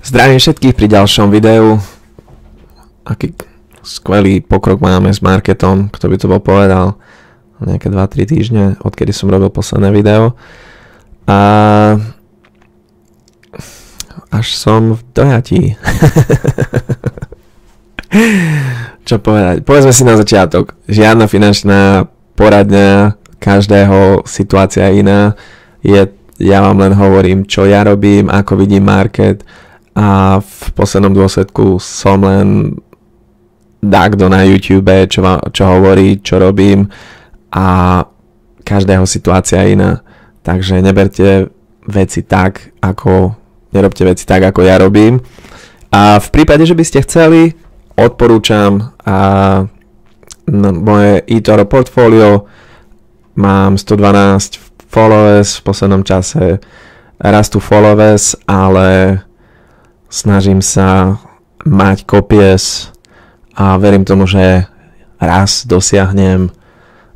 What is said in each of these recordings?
Zdravím všetkých pri ďalšom videu. Aký skvelý pokrok máme s marketom, kto by to bol povedal. Nejaké 2-3 týždne, odkedy som robil posledné video. A až som v dojatí. Čo povedať? Povedzme si na začiatok. Žiadna finančná poradňa, každého situácia iná. Ja vám len hovorím, čo ja robím, ako vidím market. A v poslednom dôsledku som len kto na YouTube, čo hovorí, čo robím a každého situácia iná. Takže nerobte veci tak, ako ja robím. A v prípade, že by ste chceli, odporúčam moje eToro portfólio. Mám 112 followers v poslednom čase. Rastú followers, ale snažím sa mať copies a verím tomu, že raz dosiahnem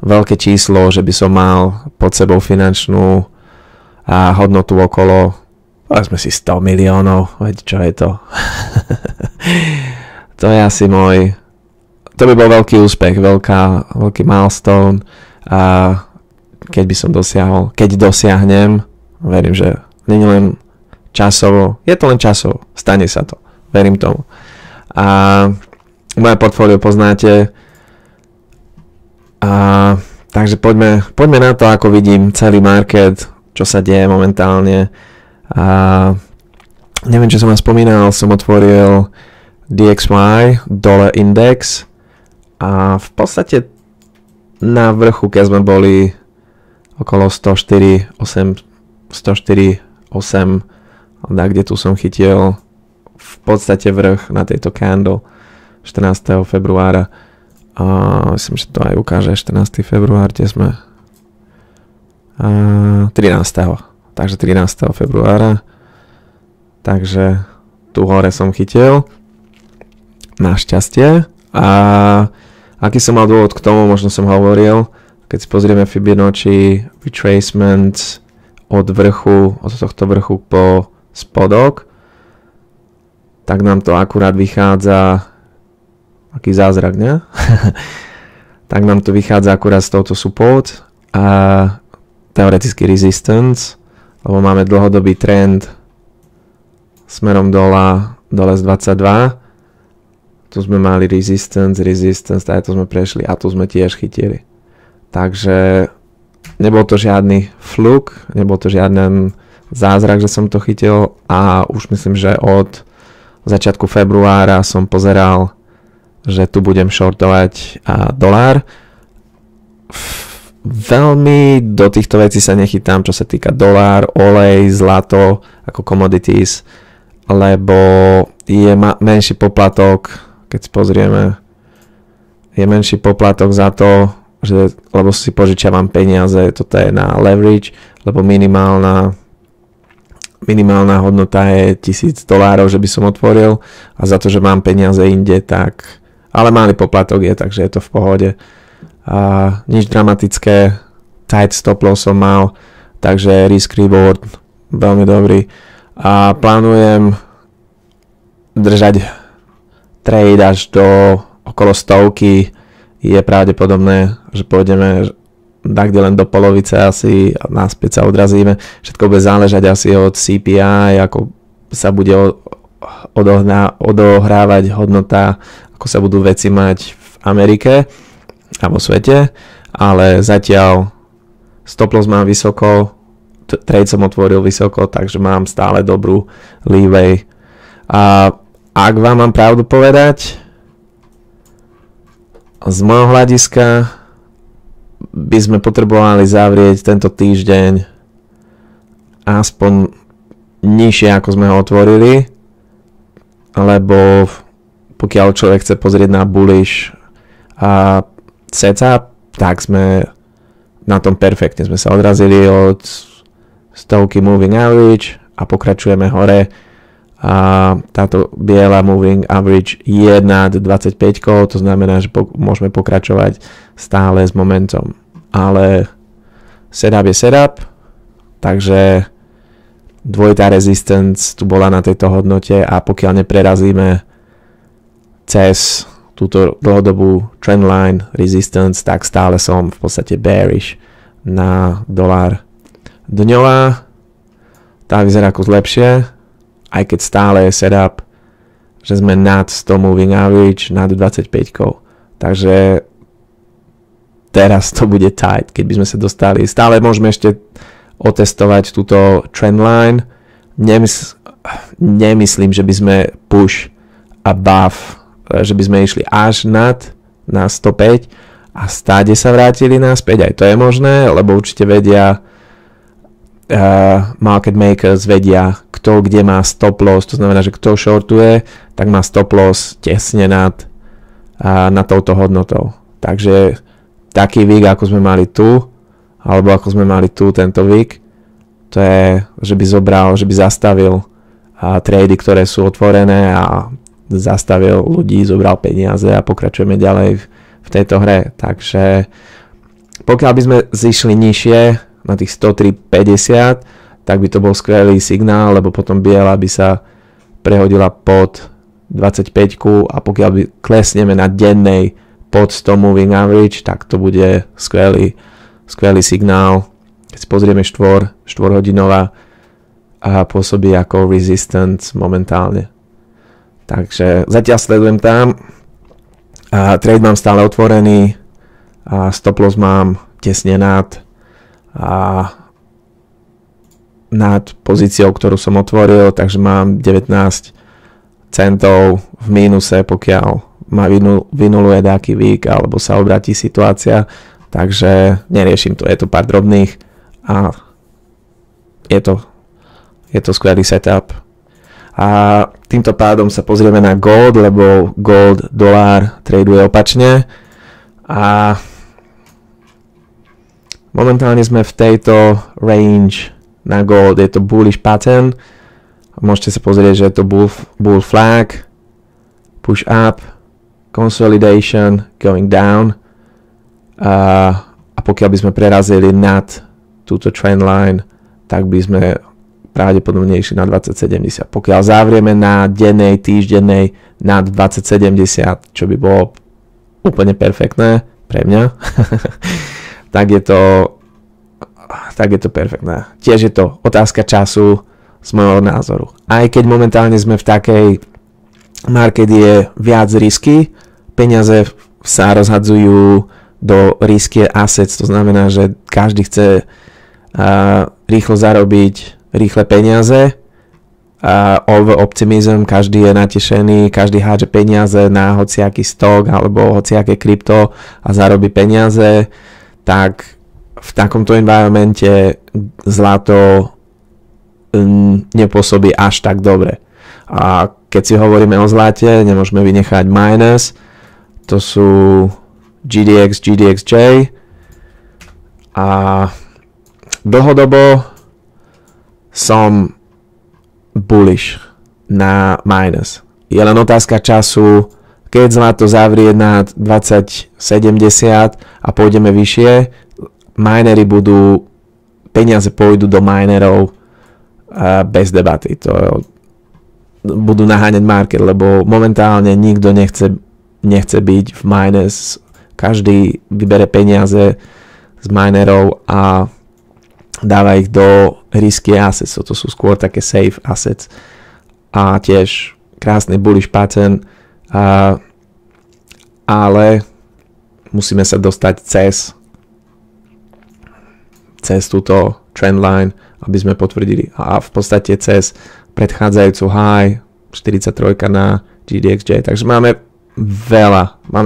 veľké číslo, že by som mal pod sebou finančnú hodnotu okolo, povedzme si 100 miliónov, veď čo je to? To je asi to by bol veľký úspech, veľký milestone a keď dosiahnem, verím, že nie len časovo, je to len časovo, stane sa to, verím tomu. A moje portfólio poznáte, takže poďme na to, ako vidím celý market, čo sa deje momentálne. A neviem, čo som vám spomínal, som otvoril DXY, Dollar Index a v podstate na vrchu, keď sme boli okolo 104,8, kde tu som chytil v podstate vrch na tejto candle 14. februára. Myslím, že to aj ukáže 14. február, kde sme 13. Takže 13. februára. Takže tu hore som chytil. Našťastie. A aký som mal dôvod k tomu, možno som hovoril, keď si pozrieme Fibonacci retracement od tohto vrchu po spodok, tak nám to akurát vychádza, aký zázrak, ne? Tak nám to vychádza akurát z touto support a teoretický resistance, lebo máme dlhodobý trend smerom dole z 22. Tu sme mali resistance, aj to sme prešli a tu sme tiež chytili. Takže nebol to žiadny fluk, nebol to žiaden zázrak, že som to chytil a už myslím, že od začiatku februára som pozeral, že tu budem shortovať dolár. Veľmi do týchto vecí sa nechytám, čo sa týka dolár, olej, zlato, ako commodities, lebo je menší poplatok, keď si pozrieme, je menší poplatok za to, lebo si požičiavam peniaze, toto je na leverage, lebo minimálna hodnota je $1000, že by som otvoril a za to, že mám peniaze inde, tak ale malý poplatok je, takže je to v pohode. Nič dramatické, tight stop loss som mal, takže risk reward veľmi dobrý a plánujem držať trade až do okolo 100. Je pravdepodobné, že pôjdeme kde len do polovice asi a naspäť sa odrazíme. Všetko bude záležať asi od CPI, ako sa bude odohrávať hodnota, ako sa budú veci mať v Amerike a vo svete, ale zatiaľ stop loss mám vysoko, trade som otvoril vysoko, takže mám stále dobrú leeway. A ak vám mám pravdu povedať, z môjho hľadiska by sme potrebovali zavrieť tento týždeň aspoň nižšie, ako sme ho otvorili, lebo pokiaľ človek chce pozrieť na bullish setup, tak sme na tom perfektne. Sme sa odrazili od stovky moving average a pokračujeme hore. A táto biela moving average je nad 25, to znamená, že môžeme pokračovať stále s momentom. Ale setup je setup, takže dvojitá resistance tu bola na tejto hodnote a pokiaľ neprerazíme cez túto dlhodobú trendline resistance, tak stále som v podstate bearish na dolár. Dňová, tá vyzerá ako lepšie, aj keď stále je setup, že sme nad 100 moving average, nad 25. Takže teraz to bude tight, keď by sme sa dostali. Stále môžeme ešte otestovať túto trendline. Nemyslím, že by sme push above, že by sme išli až na 105 a stáde sa vrátili naspäť. Aj to je možné, lebo určite vedia, market makers vedia, kto kde má stop loss, to znamená, že kto shortuje, tak má stop loss tesne nad touto hodnotou. Takže taký wick, ako sme mali tu, alebo ako sme mali tu tento wick, to je, že by zastavil trady, ktoré sú otvorené a zastavil ľudí, zobral peniaze a pokračujeme ďalej v tejto hre. Takže pokiaľ by sme zišli nižšie na tých 103,50, tak by to bol skvelý signál, lebo potom biela by sa prehodila pod 25 a pokiaľ by klesneme na dennej pod 100 moving average, tak to bude skvelý signál. Keď si pozrieme 4-hodinová a pôsobí ako resistance momentálne. Takže zatiaľ sledujem tam. Trade mám stále otvorený. Stop loss mám tesne nad pozíciou, ktorú som otvoril, takže mám 19 centov v mínuse, pokiaľ ma vynuluje nejaký vík alebo sa obratí situácia. Takže neriešim to, je to pár drobných a je to skvelý setup. A týmto pádom sa pozrieme na gold, lebo gold, dolár traduje opačne a momentálne sme v tejto range na gold, je to bullish pattern, môžete sa pozrieť, že je to bull flag, push up, consolidation, going down a pokiaľ by sme prerazili nad túto trendline, tak by sme pravdepodobne išli na 2070. Pokiaľ zavrieme na dennej, týždennej nad 2070, čo by bolo úplne perfektné pre mňa, tak je to perfektné. Tiež je to otázka času z môjho názoru. Aj keď momentálne sme v takej market je viac risky, peniaze sa rozhadzujú do risky assets, to znamená, že každý chce rýchlo zarobiť rýchle peniaze, over optimism, každý je natešený, každý hádže peniaze na hociaký stok alebo hociaké krypto a zarobí peniaze, tak v takomto environmente zlato nepôsobí až tak dobre. A keď si hovoríme o zlate, nemôžeme vynechať miners, to sú GDX, GDXJ a dlhodobo som bullish na minus. Je len otázka času, keď zlato zavrie nad 2070 a pôjdeme vyššie, minery peniaze pôjdu do minerov bez debaty. Budú naháňať market, lebo momentálne nikto nechce byť v minus. Každý vybere peniaze z minerov a dáva ich do risky assets, to sú skôr také safe assets a tiež krásny bullish pattern, ale musíme sa dostať cez túto trendline, aby sme potvrdili a v podstate cez predchádzajúcu high 43 na GDXJ, takže máme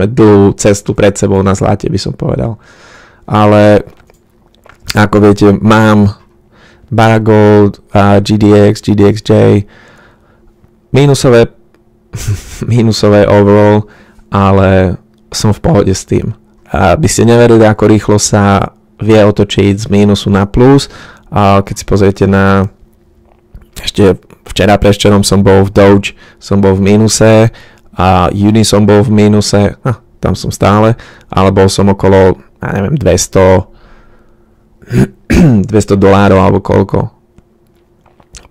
dlhú cestu pred sebou na zlate, by som povedal, ale ako viete, mám Baragold, GDX, GDXJ, mínusové overall, ale som v pohode s tým. By ste neverili, ako rýchlo sa vie otočiť z mínusu na plus. Keď si pozriete ešte včera preščerom som bol v Doge, som bol v mínuse, a Uni som bol v mínuse, tam som stále, ale bol som okolo, $200 alebo koľko.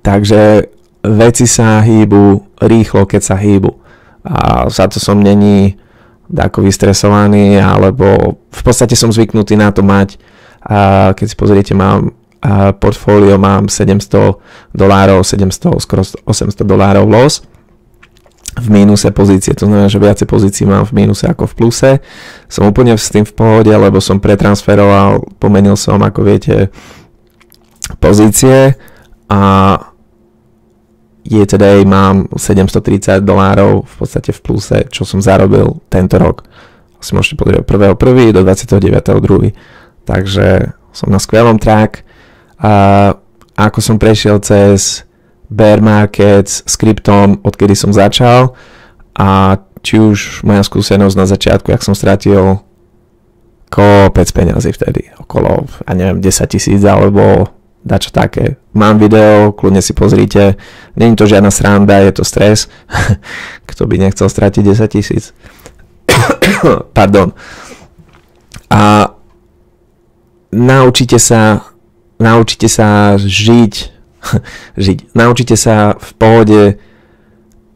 Takže veci sa hýbu rýchlo, keď sa hýbu. A za to som není ako vystresovaný, alebo v podstate som zvyknutý na to mať. A keď si pozriete, mám portfólio, mám $700, 700, skoro $800 loss v mínuse pozície, to znamená, že viacej pozícií mám v mínuse ako v pluse. Som úplne s tým v pohode, lebo som pretransferoval, pomenil som, ako viete, pozície a today mám $730 v podstate v pluse, čo som zarobil tento rok. Si môžete pozrieť 1.1. do 29.2. Takže som na skvelom track. A ako som prešiel cez bear markets s kryptom, odkedy som začal, a či už moja skúsenosť na začiatku, jak som stratil kopec peňazí vtedy, okolo, ja neviem, 10 000 alebo dačo také. Mám video, kľudne si pozrite, není to žiadna sranda, je to stres. Kto by nechcel stratiť 10 000? Pardon. A naučite sa žiť, naučite sa v pohode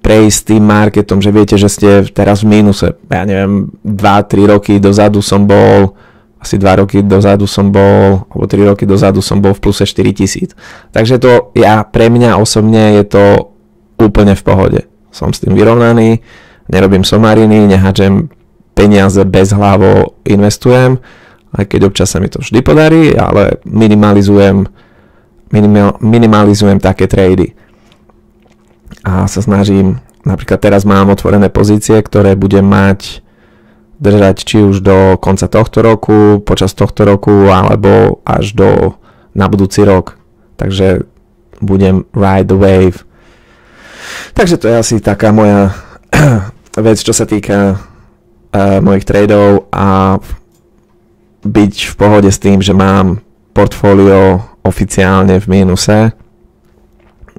prejsť tým marketom, že viete, že ste teraz v mínuse. Ja neviem, 2-3 roky dozadu som bol, asi 2 roky dozadu som bol, alebo 3 roky dozadu som bol v pluse 4 000. Takže to pre mňa osobne je to úplne v pohode. Som s tým vyrovnaný, nerobím somariny, nehádžem peniaze bezhlavo, investujem, aj keď občas sa mi to vždy podarí, ale minimalizujem také trady. A sa snažím, napríklad teraz mám otvorené pozície, ktoré budem mať držať či už do konca tohto roku, počas tohto roku, alebo až na budúci rok. Takže budem ride the wave. Takže to je asi taká moja vec, čo sa týka mojich tradeov, a byť v pohode s tým, že mám portfólio oficiálne v mínuse,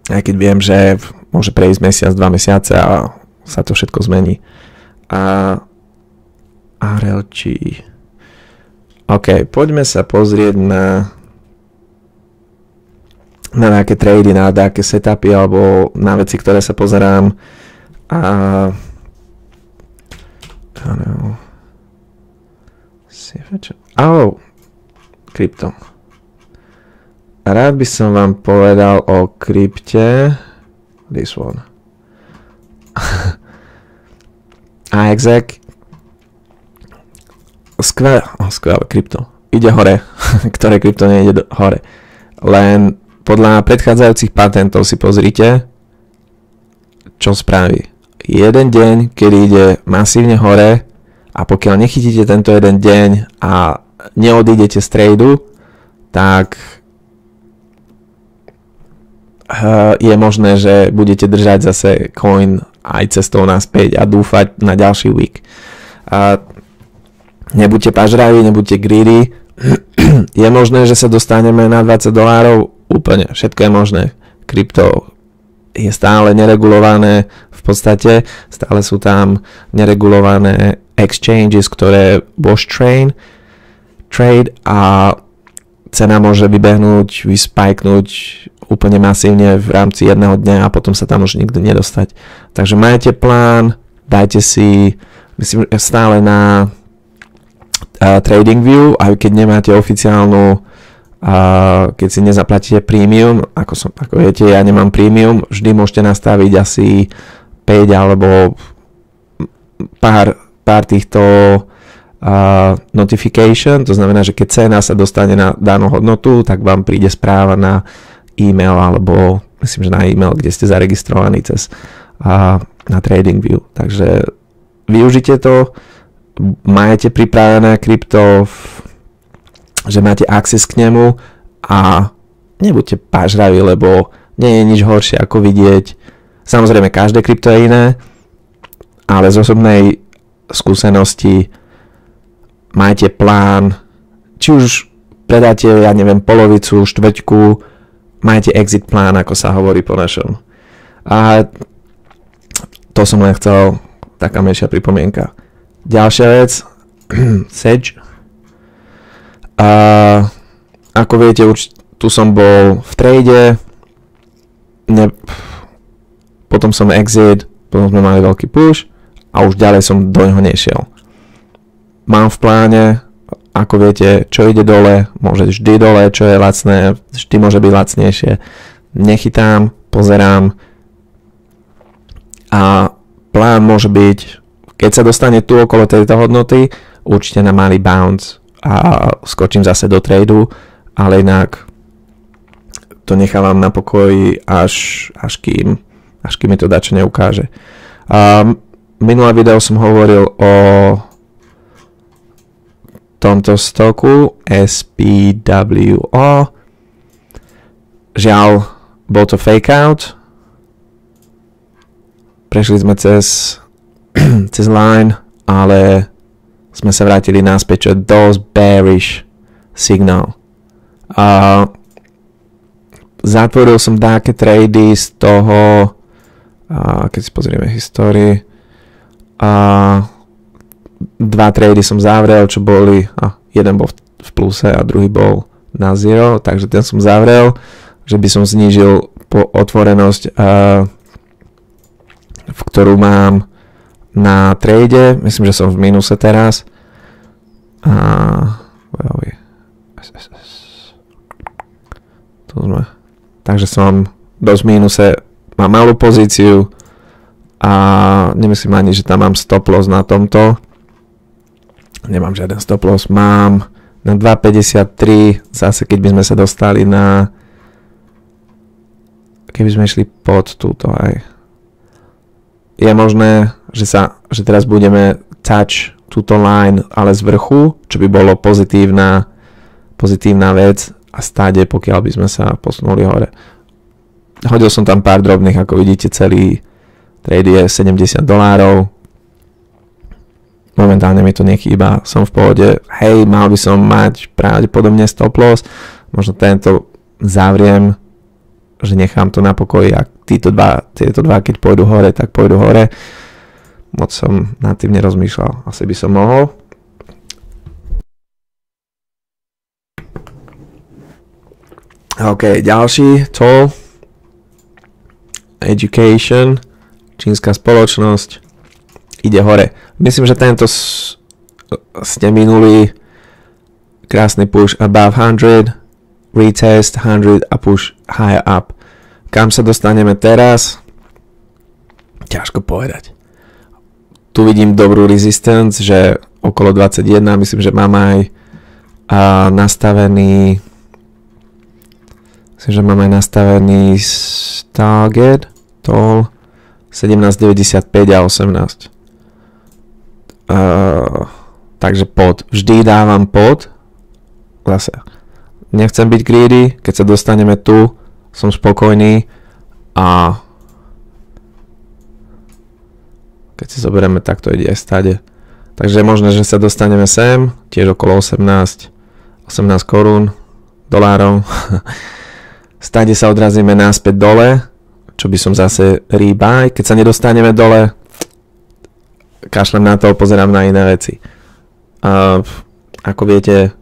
aj keď viem, že môže prejsť mesiac, 2 mesiace a sa to všetko zmení. A RLG. OK, poďme sa pozrieť na nejaké trady, na nejaké setupy alebo na veci, ktoré sa pozerám. Krypto. Rád by som vám povedal o krypte. This one. AXEC. Skvelé krypto. Ide hore. Ktoré krypto nejde hore. Len podľa predchádzajúcich patentov si pozrite, čo spraví. Jeden deň, kedy ide masívne hore, a pokiaľ nechytíte tento jeden deň a neodídete z tradu, tak je možné, že budete držať zase coin aj cestou naspäť a dúfať na ďalší week. Nebuďte pažraví, nebuďte greedy. Je možné, že sa dostaneme na $20? Úplne, všetko je možné. Krypto je stále neregulované, v podstate stále sú tam neregulované exchanges, ktoré wash trade a cena môže vybehnúť, vyspajknúť úplne masívne v rámci jedného dňa a potom sa tam už nikdy nedostať. Takže majte plán, dajte si, myslím, stále na TradingView, aj keď nemáte oficiálnu, keď si nezaplatíte premium, ako viete, ja nemám premium, vždy môžete nastaviť asi 5 alebo pár týchto notification, to znamená, že keď cena sa dostane na danú hodnotu, tak vám príde správa na e-mail, alebo myslím, že na e-mail, kde ste zaregistrovaní cez na TradingView. Takže využite to, majete pripravené krypto, že máte access k nemu a nebuďte pážraví, lebo nie je nič horšie ako vidieť. Samozrejme, každé krypto je iné, ale z osobnej skúsenosti majte plán, či už predáte, ja neviem, polovicu, štvrťku, majte exit plán, ako sa hovorí po našom. A to som len chcel, taká menšia pripomienka. Ďalšia vec, Sedge. Ako viete, tu som bol v trade, potom som exit, potom sme mali veľký push a už ďalej som do neho nešiel. Mám v pláne, ako viete, čo ide dole, môže vždy dole, čo je lacné, vždy môže byť lacnejšie. Nechytám, pozerám a plán môže byť, keď sa dostane tu okolo tejto hodnoty, určite na malý bounce a skočím zase do tradu, ale inak to nechávam na pokoji až kým mi to dačo neukáže. Minulé video som hovoril o tomto stoku SPWO. Žiaľ, bol to fake out. Prešli sme cez line, ale sme sa vrátili naspäť, čo je dosť bearish signál. Zatvoril som také trady z toho, keď si pozrieme histórii, 2 trady som zavrel, čo boli, jeden bol v pluse a druhý bol na zero, takže ten som zavrel, že by som znížil otvorenosť, v ktorú mám na trade. Myslím, že som v mínuse teraz. Tu sme. Takže som dosť v mínuse, mám malú pozíciu a nemyslím ani, že tam mám stop loss na tomto. Nemám žiaden stop loss. Mám na 2,53, zase keď by sme sa dostali na, keby sme išli pod túto aj. Je možné, že teraz budeme touch túto line, ale z vrchu, čo by bolo pozitívna vec a stáde, pokiaľ by sme sa posunuli hore. Hodil som tam pár drobných, ako vidíte, celý trade je $70. Momentálne mi to nechýba, som v pohode. Hej, mal by som mať pravdepodobne stop loss, možno tento zavriem, že nechám to na pokoji a tieto dva, keď pôjdu hore, tak pôjdu hore. Moc som nad tým nerozmýšľal, asi by som mohol. OK, ďalší tool. Education, čínska spoločnosť, ide hore. Myslím, že tento ste minuli krásny push above 100, retest 100 a push higher up. Kam sa dostaneme teraz? Ťažko povedať. Tu vidím dobrú resistance, že okolo 21, myslím, že mám aj nastavený target, toll 17,95 a 18. Takže pod. Vždy dávam pod. Zase. Nechcem byť greedy, keď sa dostaneme tu, som spokojný a keď si zoberieme, tak to ide aj stade. Takže je možné, že sa dostaneme sem, tiež okolo 18 korún, dolárov. Stade sa odrazíme naspäť dole, čo by som zase rebuy. Keď sa nedostaneme dole, kašlem na to, pozerám na iné veci. Ako viete,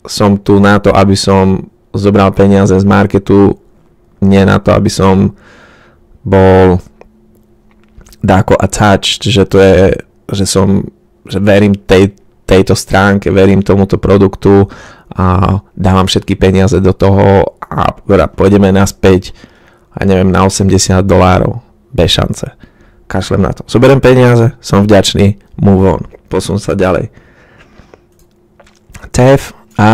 som tu na to, aby som zobral peniaze z marketu, nie na to, aby som bol dáko attached, že to je, že verím tejto stránke, verím tomuto produktu a dávam všetky peniaze do toho a pôjdeme naspäť, ja neviem, na $80. Bez šance. Kašlem na to. Zoberiem peniaze, som vďačný, move on. Posun sa ďalej. TEF a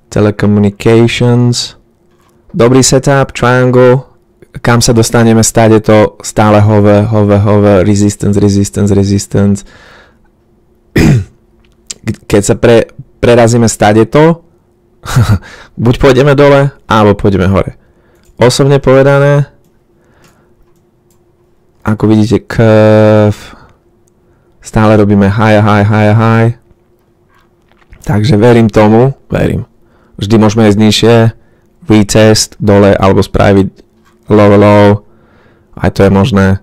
Telecommunications. Dobrý setup, triangle. Kam sa dostaneme, stále to stále hover, resistance. Keď sa prerazíme stále to, buď pôjdeme dole, alebo pôjdeme hore. Osobne povedané, ako vidíte, curve, stále robíme high. Takže verím tomu, Vždy môžeme ísť nižšie, retest dole, alebo spraviť low, aj to je možné.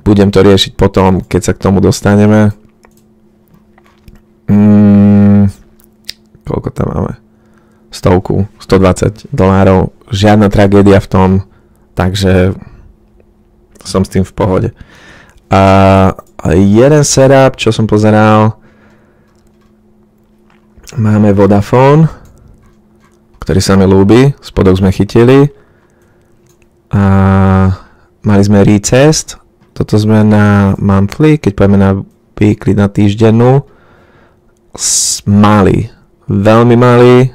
Budem to riešiť potom, keď sa k tomu dostaneme. Koľko tam máme? $120, žiadna tragédia v tom, takže som s tým v pohode. A jeden setup, čo som pozeral, máme Vodafone, ktorý sa mi ľúbi, spodok sme chytili a mali sme Recest, toto sme na monthly, keď pojeme na weekly, na týždennú, malý, veľmi malý,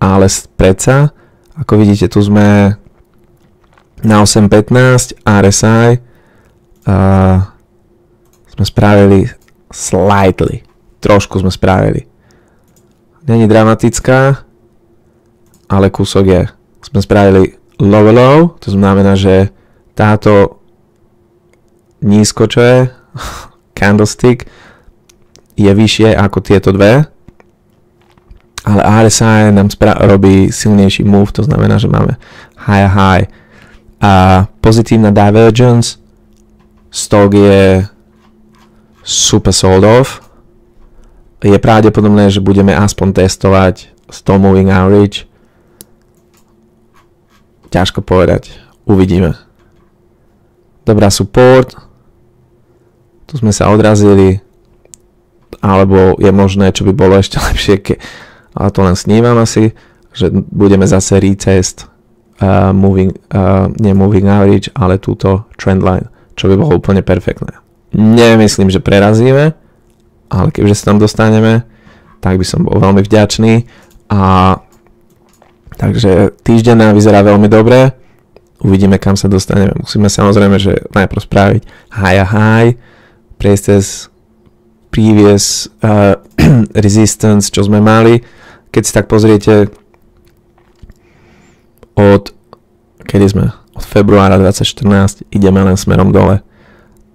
ale predsa, ako vidíte, tu sme na 8.15 RSI sme spravili slightly, trošku sme spravili. Není dramatická, ale kúsok je. Sme spravili low, to znamená, že táto nízko, čo je, candlestick, je vyššie ako tieto dve, ale RSI nám robí silnejší move, to znamená, že máme high. A pozitívna divergence, stok je super sold off. Je pravdepodobné, že budeme aspoň testovať 100 moving average. Ťažko povedať. Uvidíme. Dobrá support. Tu sme sa odrazili. Alebo je možné, čo by bolo ešte lepšie, ale to len snívam asi, že budeme zase retest moving average, ale túto trendline, čo by bolo úplne perfektné. Nemyslím, že prerazíme, ale keďže sa tam dostaneme, tak by som bol veľmi vďačný. A takže týždeň nám vyzerá veľmi dobre. Uvidíme, kam sa dostaneme. Musíme samozrejme, že najprv spraviť high, prejsť cez previous resistance, čo sme mali. Keď si tak pozriete od februára 2014 ideme len smerom dole.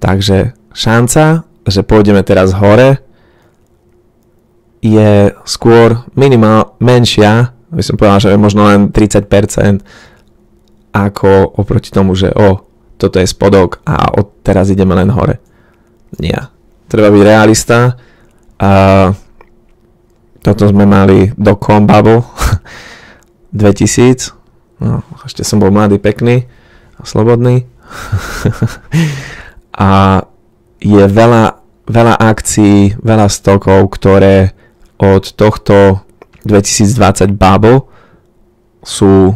Takže šanca, že pôjdeme teraz hore, je skôr menšia, by som povedal, že je možno len 30%, ako oproti tomu, že toto je spodok a od teraz ideme len hore. Nie. Treba byť realista. Toto sme mali do bubble 2000. No, ešte som bol mladý, pekný a slobodný. A je veľa akcií, veľa stokov, ktoré od tohto 2020 bubble sú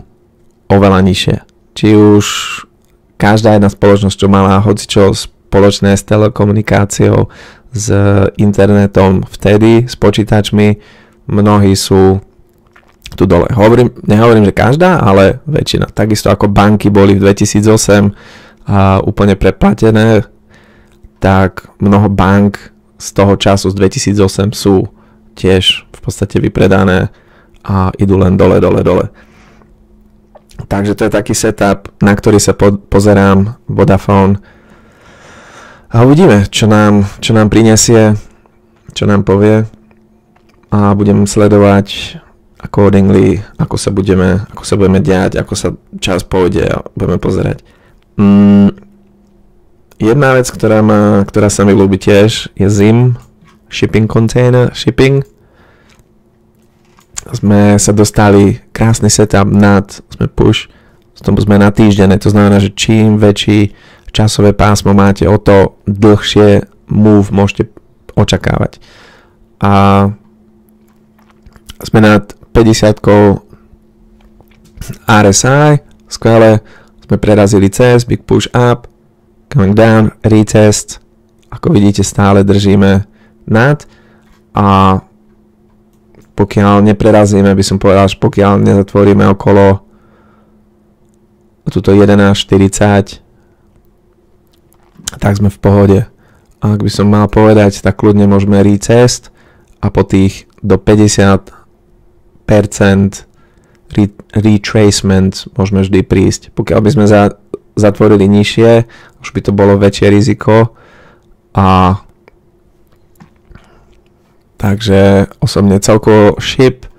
oveľa nižšie. Či už každá jedna spoločnosť, čo mala hocičo spoločné s telekomunikáciou, s internetom vtedy, s počítačmi, mnohí sú tu dole. Nehovorím, že každá, ale väčšina. Takisto ako banky boli v 2008 úplne preplatené, tak mnoho bank z toho času z 2008 sú tiež v podstate vypredané a idú len dole. Takže to je taký setup, na ktorý sa pozerám, Vodafone. A uvidíme, čo nám prinesie, čo nám povie. A budem sledovať accordingly, ako sa budeme diať, ako sa čas pôjde a budeme pozerať. Jedna vec, ktorá sa mi ľúbi tiež, je ZIM, shipping container, shipping. Sme sa dostali krásny setup sme na týždeň, to znamená, že čím väčší časové pásmo máte, o to dlhšie move môžete očakávať. A sme nad 50 RSI, skvelé, sme prerazili cez, big push up, coming down, retest, ako vidíte stále držíme nad a pokiaľ neprerazíme, by som povedal, že pokiaľ nezatvoríme okolo tuto 11.40, tak sme v pohode. A ak by som mal povedať, tak kľudne môžeme retest a po tých do 50% retracement môžeme vždy prísť. Pokiaľ by sme zatvorili nižšie, už by to bolo väčšie riziko a takže osobne celkovo ship,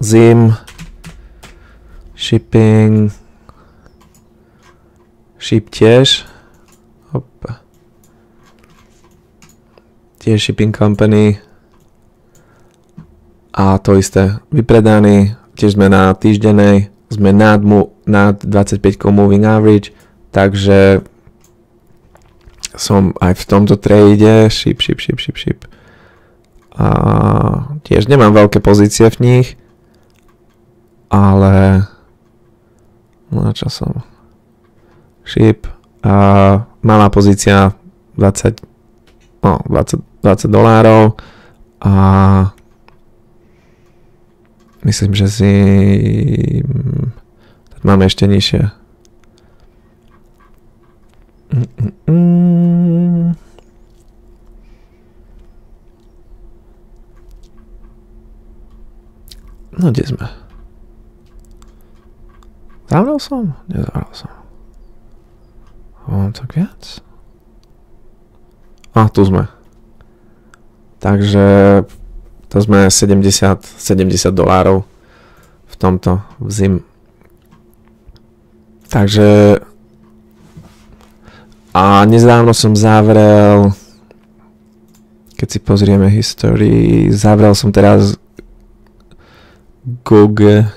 ZIM, shipping, ship tiež, tiež shipping company a to isté, vypredaný, tiež sme na týždennej, sme nad 25 moving average, takže som aj v tomto trade, šip. A tiež nemám veľké pozície v nich, ale na čo som? Šip a malá pozícia $20 a myslím, že si máme ešte nižšie. No, kde sme? Zavrel som? Nezavrel som. Mám tak viac? A, tu sme. Takže to sme $70 v tomto v zim. Takže a nedávno som zavrel, keď si pozrieme history, zavrel som teraz GOGL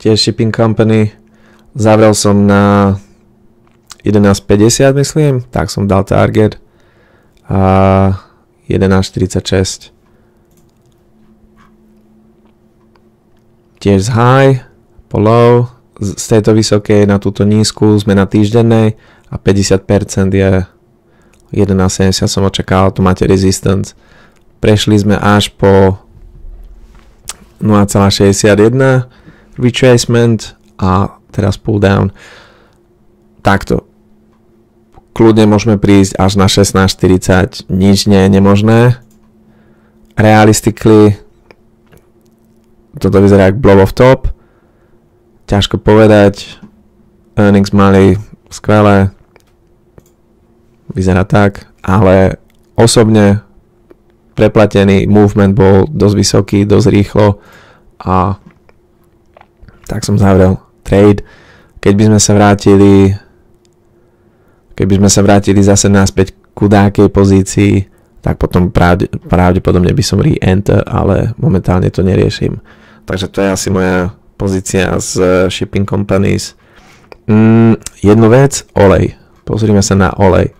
tiež shipping company, zavrel som na 11.50 myslím, tak som dal target a 11.46 tiež z high po low, z tejto vysokej na túto nízku sme na týždennej a 50% je 11.70 som očakával, tu máte resistance, prešli sme až po 0.61 retracement a teraz pull down. Takto kľudne môžeme prísť až na 16.40, nič nie je nemožné. Realistically toto vyzerá ako blow off top, ťažko povedať, earnings mali skvelé, vyzerá tak, ale osobne preplatený movement bol dosť vysoký, dosť rýchlo a tak som zavrel trade. Keď by sme sa vrátili zase naspäť ku dákej pozícii, tak potom pravdepodobne by som re-enter, ale momentálne to neriešim. Takže to je asi moja pozícia z shipping companies. Jednu vec, olej. Pozrime sa na olej.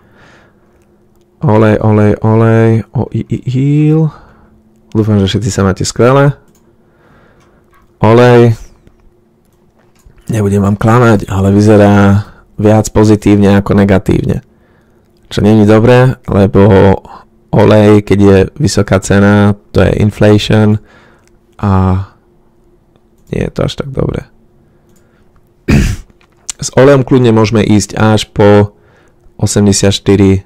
Olej. Dúfam, že všetci sa máte skvelé. Olej. Nebudem vám klamať, ale vyzerá viac pozitívne ako negatívne. Čo nie je dobré, lebo olej, keď je vysoká cena, to je inflation a nie je to až tak dobré. S olejom kľudne môžeme ísť až po $84.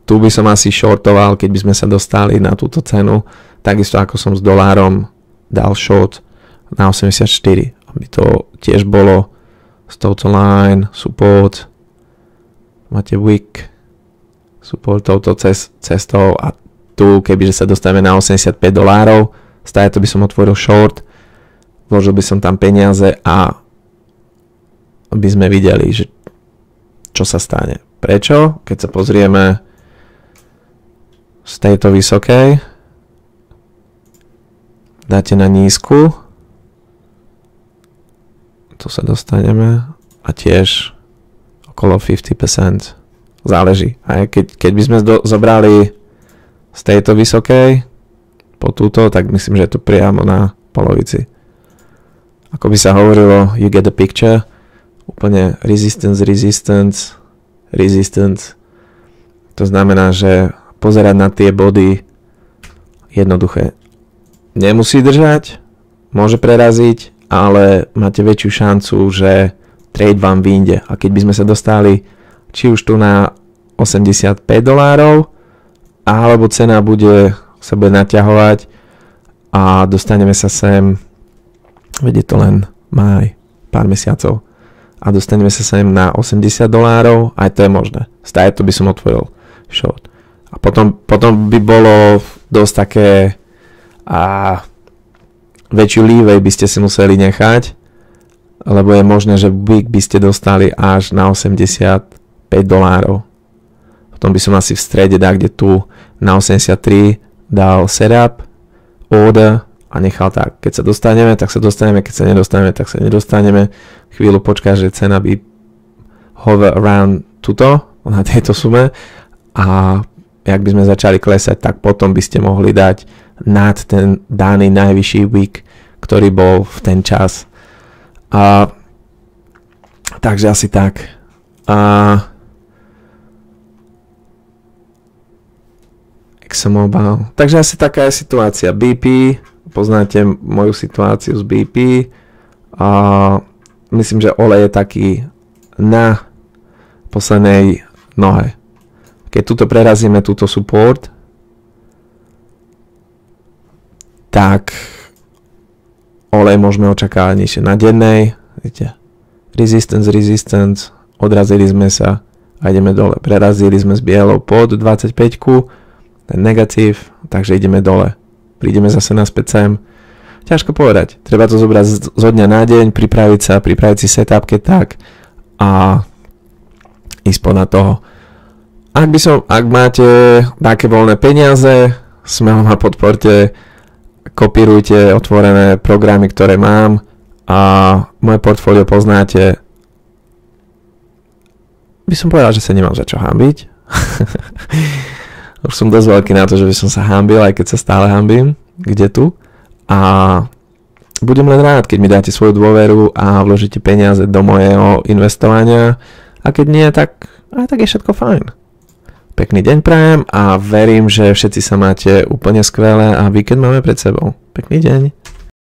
Tu by som asi shortoval, keď by sme sa dostali na túto cenu, takisto ako som s dolárom dal short na 84, aby to tiež bolo s touto line, support, máte wick, support touto cestou a tu, kebyže sa dostaneme na $85, stále to by som otvoril short, vložil by som tam peniaze a by sme videli, že čo sa stane. Prečo? Keď sa pozrieme z tejto vysokej, dáte na nízku, tu sa dostaneme a tiež okolo 50%. Záleží. Aj keď by sme zobrali z tejto vysokej po túto, tak myslím, že je to priamo na polovici. Ako by sa hovorilo, you get the picture. Úplne resistance. To znamená, že pozerať na tie body jednoduché. Nemusí držať, môže preraziť, ale máte väčšiu šancu, že trade vám vyjde. A keď by sme sa dostali či už tu na $85, alebo cena sa bude naťahovať a dostaneme sa sem, vedie to len pár mesiacov, a dostaneme sa sem na $80, aj to je možné. Stále to by som otvoril short. A potom by bolo dosť také väčšiu leeway by ste si museli nechať, lebo je možné, že by ste dostali až na $85. Potom by som asi v strede kde tu na 83 dal setup, order a nechal tak. Keď sa dostaneme, tak sa dostaneme, keď sa nedostaneme, tak sa nedostaneme. Chvíľu počká, že cena by hover around tuto, na tejto sume a jak by sme začali klesať, tak potom by ste mohli dať nad ten daný najvyšší wick, ktorý bol v ten čas. Takže asi tak. ExxonMobil. Takže asi taká je situácia. BP, poznáte moju situáciu s BP. Myslím, že olej je taký na poslednej nohe. Keď tuto prerazíme túto support, tak olej môžeme očakávať nižšie na dennej. Vidíte, resistance, odrazili sme sa a ideme dole. Prerazili sme s bielou pod 25-ku, ten negatív, takže ideme dole. Prídeme zase naspäť sem. Ťažko povedať. Treba to zobrať zo dňa na deň, pripraviť si setup, keď tak a ísť podľa toho. Ak máte také voľné peniaze, smelo ma podporte, kopírujte otvorené programy, ktoré mám a moje portfólio poznáte. By som povedal, že sa nemám za čo hanbiť. Už som dosť veľký na to, že by som sa hanbil, aj keď sa stále hanbím, kde tu. A budem len rád, keď mi dáte svoju dôveru a vložíte peniaze do mojeho investovania. A keď nie, tak je všetko fajn. Pekný deň prajem a verím, že všetci sa máte úplne skvelé a víkend máme pred sebou. Pekný deň.